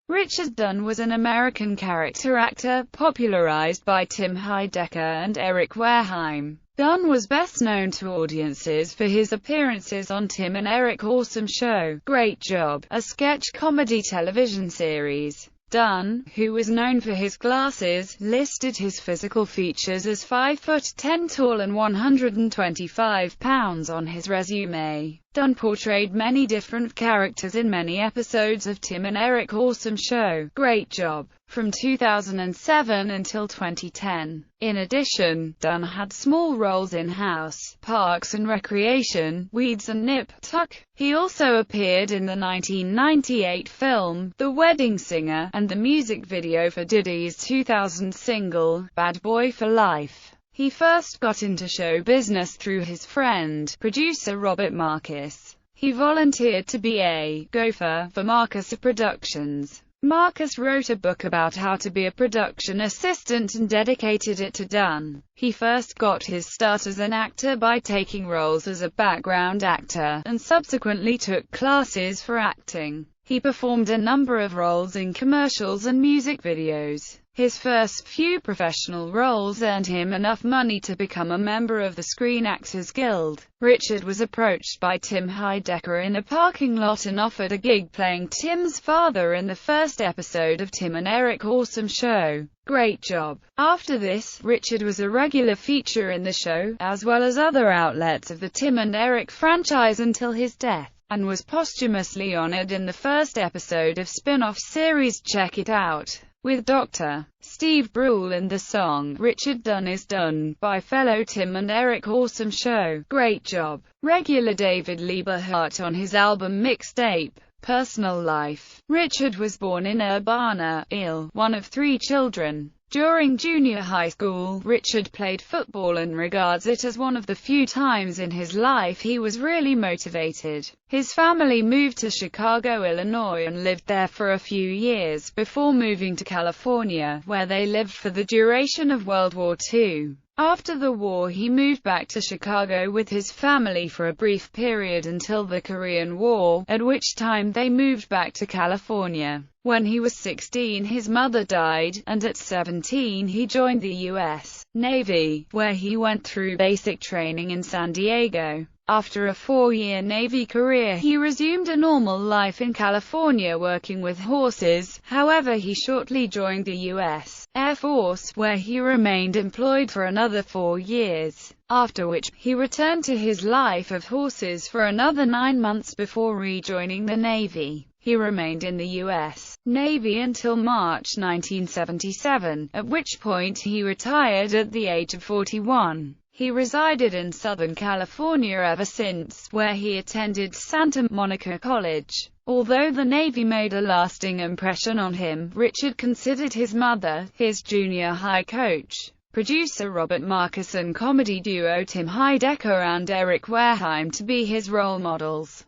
Richard Dunn was an American character actor, popularized by Tim Heidecker and Eric Wareheim. Dunn was best known to audiences for his appearances on Tim and Eric's Awesome Show, Great Job, a sketch comedy television series. Dunn, who was known for his glasses, listed his physical features as 5'10" tall and 125 pounds on his resume. Dunn portrayed many different characters in many episodes of Tim and Eric's Awesome Show, Great Job, from 2007 until 2010. In addition, Dunn had small roles in House, Parks and Recreation, Weeds and Nip Tuck. He also appeared in the 1998 film, The Wedding Singer, and the music video for Diddy's 2000 single, Bad Boy for Life. He first got into show business through his friend, producer Robert Marcus. He volunteered to be a gopher for Marcus Productions. Marcus wrote a book about how to be a production assistant and dedicated it to Dunn. He first got his start as an actor by taking roles as a background actor, and subsequently took classes for acting. He performed a number of roles in commercials and music videos. His first few professional roles earned him enough money to become a member of the Screen Actors Guild. Richard was approached by Tim Heidecker in a parking lot and offered a gig playing Tim's father in the first episode of Tim and Eric's Awesome Show, Great Job. After this, Richard was a regular feature in the show, as well as other outlets of the Tim and Eric franchise until his death, and was posthumously honored in the first episode of spin-off series Check It Out, with Dr. Steve Brule and the song Richard Dunn is Done by fellow Tim and Eric's Awesome Show, Great Job regular David Lieberhart on his album mixtape, Personal Life. Richard was born in Urbana, Ill, one of 3 children. During junior high school, Richard played football and regards it as one of the few times in his life he was really motivated. His family moved to Chicago, Illinois and lived there for a few years, before moving to California, where they lived for the duration of World War II. After the war he moved back to Chicago with his family for a brief period until the Korean War, at which time they moved back to California. When he was 16 his mother died, and at 17 he joined the U.S. Navy, where he went through basic training in San Diego. After a 4-year Navy career he resumed a normal life in California working with horses. However, he shortly joined the U.S. Air Force, where he remained employed for another 4 years, after which, he returned to his life of horses for another 9 months before rejoining the Navy. He remained in the U.S. Navy until March 1977, at which point he retired at the age of 41. He resided in Southern California ever since, where he attended Santa Monica College. Although the Navy made a lasting impression on him, Richard considered his mother, his junior high coach, producer Robert Marcus and comedy duo Tim Heidecker and Eric Wareheim to be his role models.